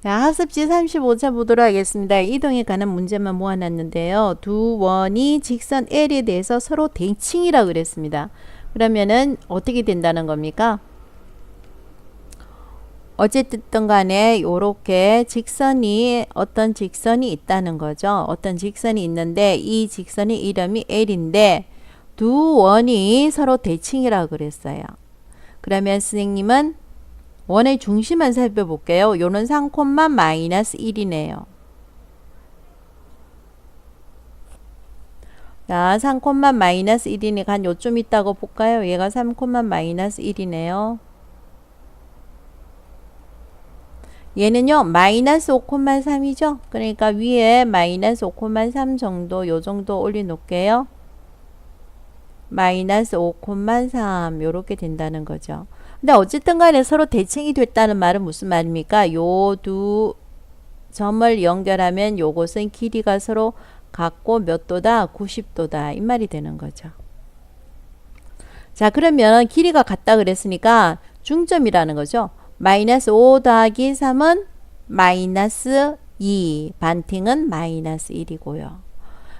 자, 학습지 35차 보도록 하겠습니다. 이동에 관한 문제만 모아놨는데요. 두 원이 직선 L에 대해서 서로 대칭이라고 그랬습니다. 그러면은 어떻게 된다는 겁니까? 어쨌든 간에 요렇게 직선이 어떤 직선이 있다는 거죠. 어떤 직선이 있는데 이 직선의 이름이 L인데 두 원이 서로 대칭이라고 그랬어요. 그러면 선생님은 원의 중심만 살펴볼게요. 요는 3, 마이너스 1이네요. 자, 3, 마이너스 1이니까 한 요쯤 있다고 볼까요? 얘가 3, 마이너스 1이네요. 얘는요, 마이너스 5,3이죠? 그러니까 위에 마이너스 5,3 정도, 요 정도 올려놓을게요. 마이너스 5,3 요렇게 된다는 거죠. 근데 어쨌든 간에 서로 대칭이 됐다는 말은 무슨 말입니까? 요 두 점을 연결하면 요것은 길이가 서로 같고 몇 도다? 90도다. 이 말이 되는 거죠. 자, 그러면 길이가 같다 그랬으니까 중점이라는 거죠. 마이너스 5 더하기 3은 마이너스 2. 반팅은 마이너스 1이고요.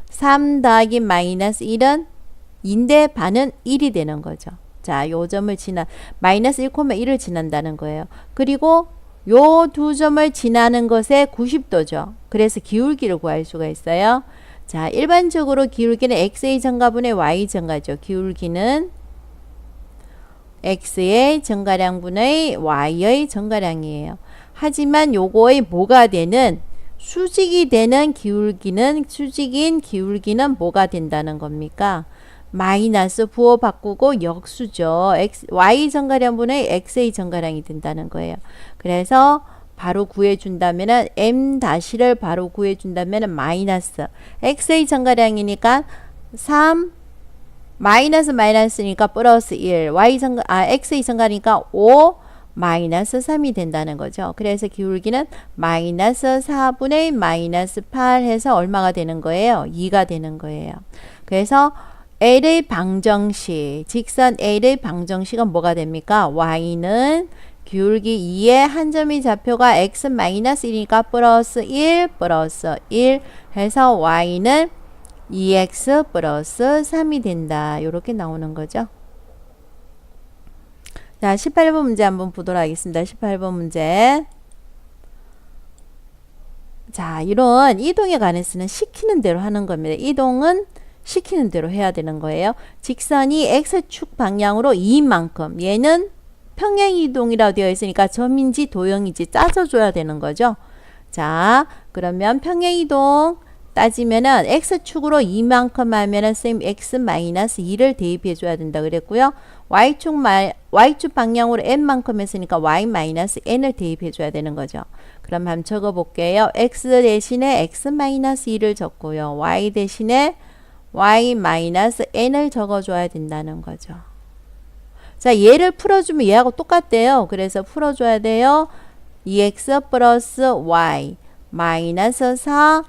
3 더하기 마이너스 1은 2인데 반은 1이 되는 거죠. 자, 요 점을 마이너스 1,1을 지난다는 거예요. 그리고 요 두 점을 지나는 것에 90도죠. 그래서 기울기를 구할 수가 있어요. 자, 일반적으로 기울기는 x의 증가분의 y 증가죠. 기울기는 x의 증가량분의 y의 증가량이에요. 하지만 요거의 뭐가 되는 수직이 되는 기울기는 수직인 기울기는 뭐가 된다는 겁니까? 마이너스 부호 바꾸고 역수죠. y 증가량분의 x의 증가량이 된다는 거예요. 그래서 바로 구해준다면은 m-를 바로 구해준다면은 마이너스 x의 증가량이니까 3 마이너스니까 플러스 1 x의 증가니까 5 마이너스 3이 된다는 거죠. 그래서 기울기는 마이너스 4분의 마이너스 8 해서 얼마가 되는 거예요? 2가 되는 거예요. 그래서 L의 방정식, 직선 L의 방정식은 뭐가 됩니까? Y는 기울기 2의 한 점의 좌표가 x-1이니까 플러스 1 해서 Y는 2x 플러스 3이 된다. 이렇게 나오는 거죠. 자, 18번 문제 한번 보도록 하겠습니다. 18번 문제. 자, 이런 이동에 관해서는 시키는 대로 하는 겁니다. 이동은 시키는 대로 해야 되는 거예요. 직선이 x축 방향으로 2인 만큼 얘는 평행이동이라고 되어 있으니까 점인지 도형인지 짜줘줘야 되는 거죠. 자, 그러면 평행이동 따지면은 x축으로 2만큼 하면은 쌤 x-2를 대입해 줘야 된다 그랬고요. y축 방향으로 n만큼 했으니까 y-n을 대입해 줘야 되는 거죠. 그럼 한번 적어 볼게요. x 대신에 x-2를 적고요. y 대신에 y-n을 적어줘야 된다는 거죠. 자, 얘를 풀어주면 얘하고 똑같대요. 그래서 풀어줘야 돼요. 2x 플러스 y 마이너스 4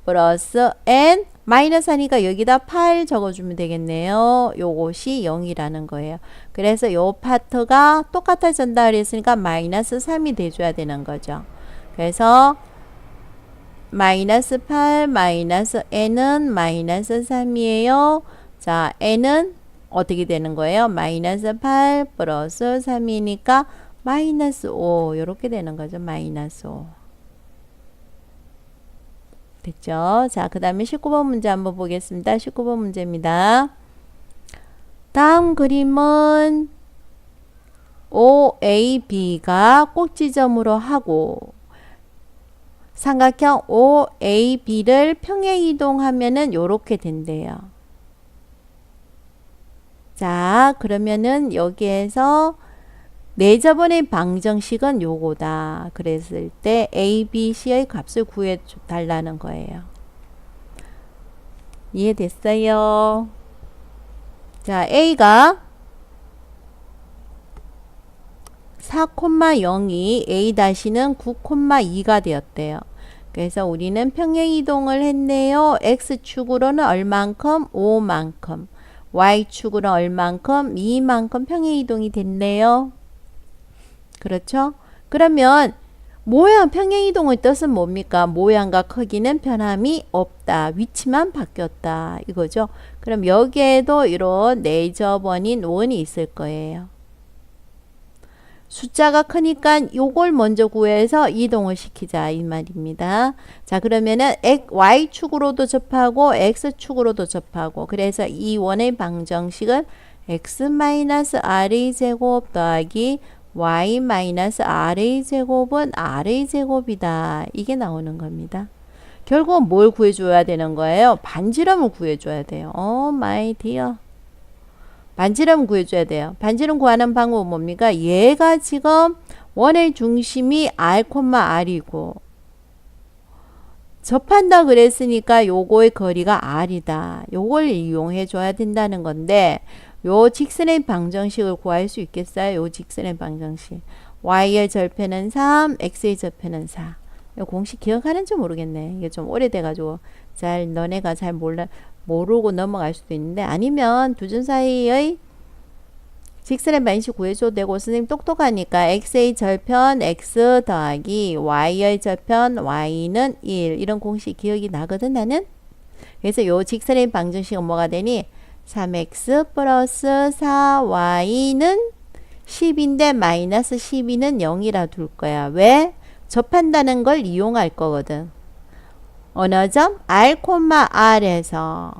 플러스 n 마이너스 하니까 여기다 8 적어주면 되겠네요. 요것이 0이라는 거예요. 그래서 요 파트가 똑같아진다 그랬으니까 마이너스 3이 돼줘야 되는 거죠. 그래서 마이너스 8 마이너스 n은 마이너스 3이에요. 자, n은 어떻게 되는 거예요? 마이너스 8 플러스 3이니까 마이너스 5 이렇게 되는 거죠. 마이너스 5 됐죠? 자, 그 다음에 19번 문제 한번 보겠습니다. 19번 문제입니다. 다음 그림은 OAB가 꼭지점으로 하고 삼각형 OAB를 평행이동하면은 요렇게 된대요. 자, 그러면은 여기에서 내저번의 방정식은 요거다. 그랬을 때 A, B, C의 값을 구해 달라는 거예요. 이해됐어요? 자, A가 4,0이 A-는 9,2가 되었대요. 그래서 우리는 평행이동을 했네요. X축으로는 얼만큼? 5만큼. Y축으로는 얼만큼? 2만큼 평행이동이 됐네요. 그렇죠? 그러면 모양 평행이동의 뜻은 뭡니까? 모양과 크기는 변함이 없다. 위치만 바뀌었다. 이거죠. 그럼 여기에도 이런 내접원인 원이 있을 거예요. 숫자가 크니까 요걸 먼저 구해서 이동을 시키자 이 말입니다. 자, 그러면은 y축으로도 접하고 x축으로도 접하고, 그래서 이 원의 방정식은 x-r의 제곱 더하기 y-r의 제곱은 r의 제곱이다. 이게 나오는 겁니다. 결국은 뭘 구해줘야 되는 거예요? 반지름을 구해줘야 돼요. 마이 디어. 반지름 구해줘야 돼요. 반지름 구하는 방법은 뭡니까? 얘가 지금 원의 중심이 r, r이고 접한다 그랬으니까 요거의 거리가 r이다. 요걸 이용해 줘야 된다는 건데, 요 직선의 방정식을 구할 수 있겠어요? 요 직선의 방정식. y의 절편은 3, x의 절편은 4. 요 공식 기억하는지 모르겠네. 이게 좀 오래돼가지고 너네가 잘 모르고 넘어갈 수도 있는데, 아니면 두 줄 사이의 직선의 방정식 구해줘도 되고, 선생님 똑똑하니까 x의 절편 x 더하기 y의 절편 y는 1, 이런 공식 기억이 나거든 나는. 그래서 요 직선의 방정식은 뭐가 되니? 3x 플러스 4y는 10인데 마이너스 12는 0이라 둘 거야. 왜? 접한다는 걸 이용할 거거든. 어느 점? r, r에서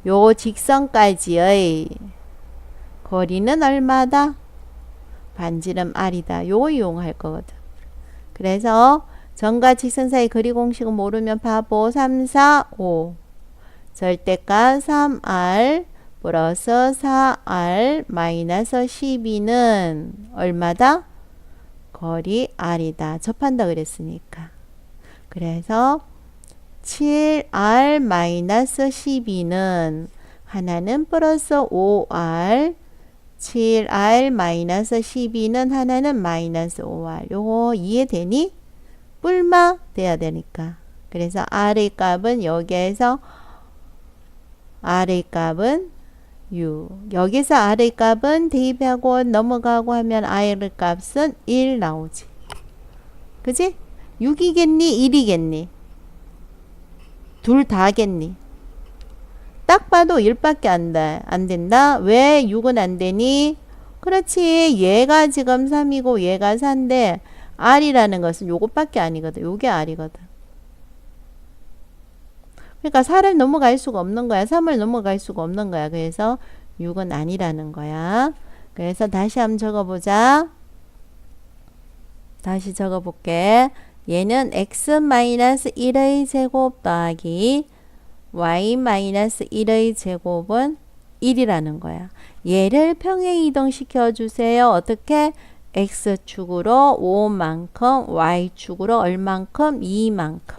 요 직선까지의 거리는 얼마다? 반지름 r이다. 요거 이용할 거거든. 그래서 점과 직선 사이 거리 공식은 모르면 바보. 3, 4, 5 절대값 3r 플러스 4r 마이너스 12는 얼마다? 거리 r이다. 접한다 그랬으니까. 그래서 7r 마이너스 12는 하나는 플러스 5r, 7r 마이너스 12는 하나는 마이너스 5r. 요거 이해되니? 뿔마 돼야 되니까. 그래서 r의 값은 여기에서 r의 값은 6. 여기서 r의 값은 대입하고 넘어가고 하면 r의 값은 1 나오지. 그지? 6이겠니? 1이겠니? 둘 다겠니? 딱 봐도 1밖에 안 된다. 왜 6은 안 되니? 그렇지. 얘가 지금 3이고 얘가 4인데 r이라는 것은 요것밖에 아니거든. 요게 r이거든. 그러니까 4를 넘어갈 수가 없는 거야. 3을 넘어갈 수가 없는 거야. 그래서 6은 아니라는 거야. 그래서 다시 한번 적어보자. 다시 적어볼게. 얘는 x-1의 제곱 더하기 y-1의 제곱은 1이라는 거야. 얘를 평행이동 시켜주세요. 어떻게? x축으로 5만큼, y축으로 얼만큼? 2만큼.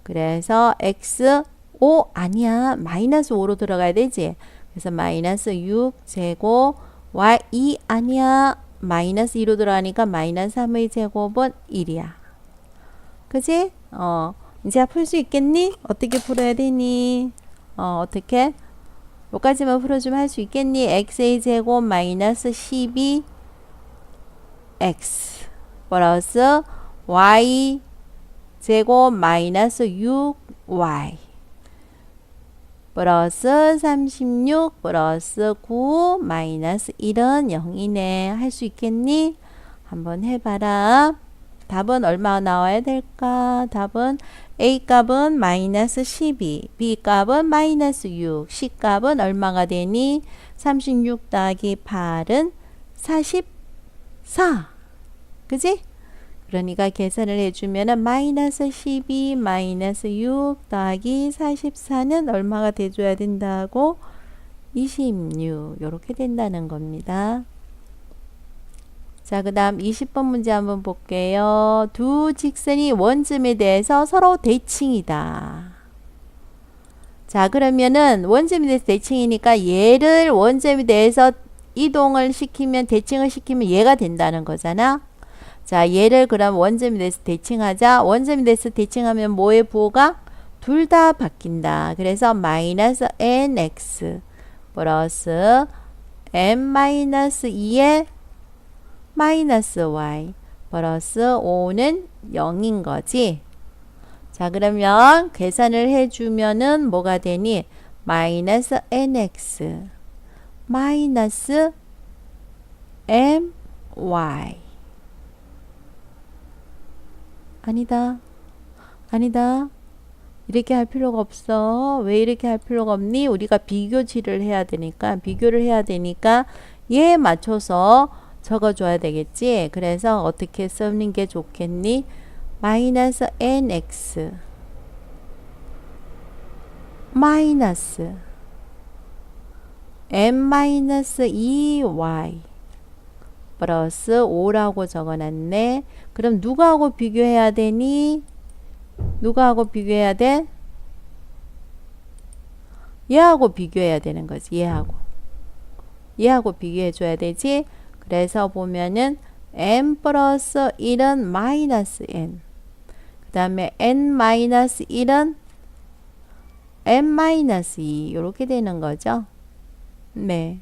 그래서 x 5 아니야. 마이너스 5로 들어가야 되지. 그래서 마이너스 6제곱 y 2 아니야. 마이너스 2로 들어가니까 마이너스 3의 제곱은 1이야. 그지? 이제 풀 수 있겠니? 어떻게 풀어야 되니? 어떻게? 여기까지만 풀어주면 할 수 있겠니? x의 제곱 마이너스 12 x 플러스 y 제곱 마이너스 6y 플러스 36 플러스 9 마이너스 1은 0이네. 할 수 있겠니? 한번 해봐라. 답은 얼마 나와야 될까? 답은 A 값은 마이너스 12, B 값은 마이너스 6, C 값은 얼마가 되니? 36 더하기 8은 44. 그지? 그러니까 계산을 해주면은 마이너스 12 마이너스 6 더하기 44는 얼마가 돼줘야 된다고? 26. 이렇게 된다는 겁니다. 자, 그 다음 20번 문제 한번 볼게요. 두 직선이 원점에 대해서 서로 대칭이다. 자, 그러면은 원점에 대해서 대칭이니까 얘를 원점에 대해서 이동을 시키면, 대칭을 시키면 얘가 된다는 거잖아. 자, 얘를 그럼 원점에 대해서 대칭하자. 원점에 대해서 대칭하면 뭐의 부호가? 둘 다 바뀐다. 그래서 마이너스 nx 플러스 n 마이너스 2의 마이너스 y 플러스 5는 0인 거지. 자, 그러면 계산을 해주면은 뭐가 되니? 마이너스 nx 마이너스 my. 아니다. 아니다. 이렇게 할 필요가 없어. 왜 이렇게 할 필요가 없니? 우리가 비교치를 해야 되니까, 비교를 해야 되니까 얘에 맞춰서 적어줘야 되겠지. 그래서 어떻게 쓰는 게 좋겠니? 마이너스 nx 마이너스 n-2y 플러스 5라고 적어놨네. 그럼 누구하고 비교해야 되니? 누구하고 비교해야 돼? 얘하고 비교해야 되는 거지. 얘하고 비교해 줘야 되지. 그래서 보면은 n 플러스 1은 마이너스 n, 그 다음에 n 마이너스 1은 n 마이너스 2 이렇게 되는 거죠. 네.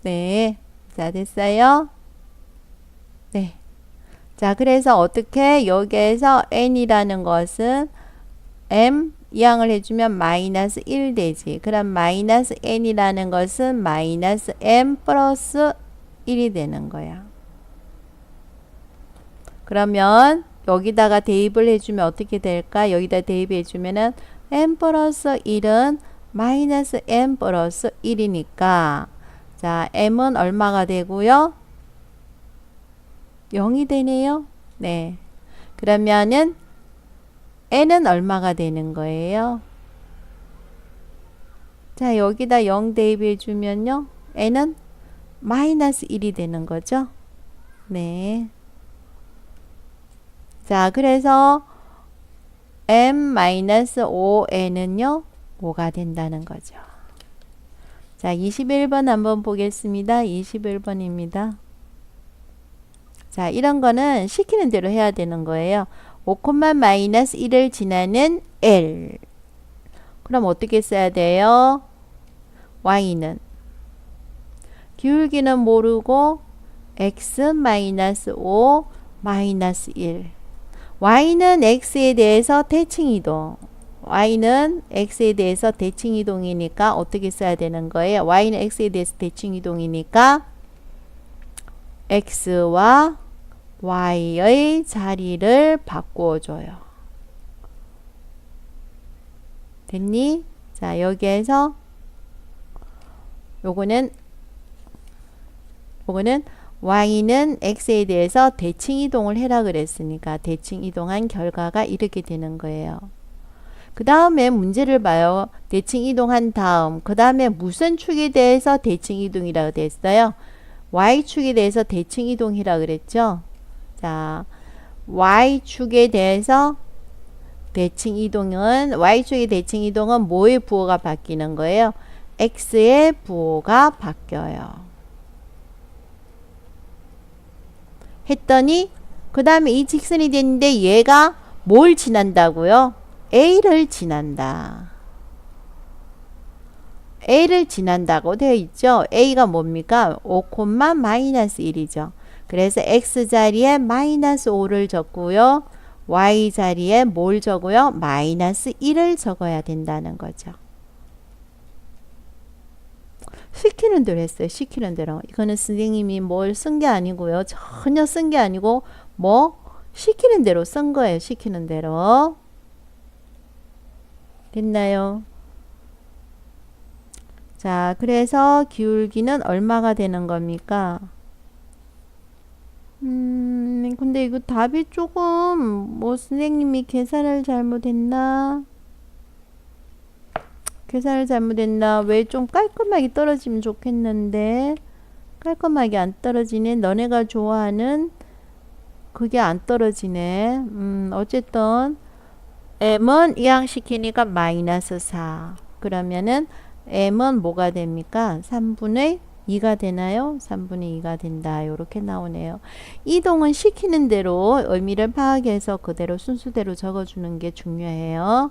네. 자, 됐어요? 네. 자, 그래서 어떻게 여기에서 n이라는 것은 m 이항을 해주면 마이너스 1 되지. 그럼 마이너스 n이라는 것은 마이너스 m 플러스 1이 되는 거야. 그러면 여기다가 대입을 해주면 어떻게 될까? 여기다 대입해주면은 m 플러스 1은 마이너스 m 플러스 1이니까 자, m은 얼마가 되고요? 0이 되네요. 네. 그러면은 n은 얼마가 되는 거예요? 자, 여기다 0 대입해 주면요. n은 마이너스 1이 되는 거죠. 네. 자, 그래서 m-5n은요. 5가 된다는 거죠. 자, 21번 한번 보겠습니다. 21번입니다. 자, 이런 거는 시키는 대로 해야 되는 거예요. 5, 마이너스 1을 지나는 L. 그럼 어떻게 써야 돼요? Y는 기울기는 모르고 X 마이너스 5 마이너스 1. Y는 X에 대해서 대칭이동. Y는 X에 대해서 대칭이동이니까 어떻게 써야 되는 거예요? Y는 X에 대해서 대칭이동이니까 X와 Y의 자리를 바꿔줘요. 됐니? 자, 여기에서 요거는 Y는 X에 대해서 대칭 이동을 해라 그랬으니까 대칭 이동한 결과가 이렇게 되는 거예요. 그 다음에 문제를 봐요. 대칭 이동한 다음 그 다음에 무슨 축에 대해서 대칭 이동이라고 됐어요? Y축에 대해서 대칭 이동이라 그랬죠? 자, Y축에 대해서 대칭 이동은 Y축의 대칭 이동은 뭐의 부호가 바뀌는 거예요? X의 부호가 바뀌어요. 했더니 그 다음에 이 직선이 됐는데 얘가 뭘 지난다고요? A를 지난다. A를 지난다고 되어 있죠. A가 뭡니까? 5, 마이너스 1이죠. 그래서 X 자리에 마이너스 5를 적고요. Y 자리에 뭘 적어요? 마이너스 1을 적어야 된다는 거죠. 시키는 대로 했어요. 시키는 대로. 이거는 선생님이 뭘 쓴 게 아니고요. 전혀 쓴 게 아니고 뭐 시키는 대로 쓴 거예요. 시키는 대로. 됐나요? 자, 그래서 기울기는 얼마가 되는 겁니까? 근데 이거 답이 조금 뭐 선생님이 계산을 잘못했나? 계산을 잘못했나? 왜 좀 깔끔하게 떨어지면 좋겠는데 깔끔하게 안 떨어지네. 너네가 좋아하는 그게 안 떨어지네. 어쨌든 m은 이항시키니까 마이너스 4. 그러면은 m은 뭐가 됩니까? 3분의 2가 되나요? 3분의 2가 된다. 이렇게 나오네요. 이동은 시키는 대로 의미를 파악해서 그대로 순수대로 적어주는 게 중요해요.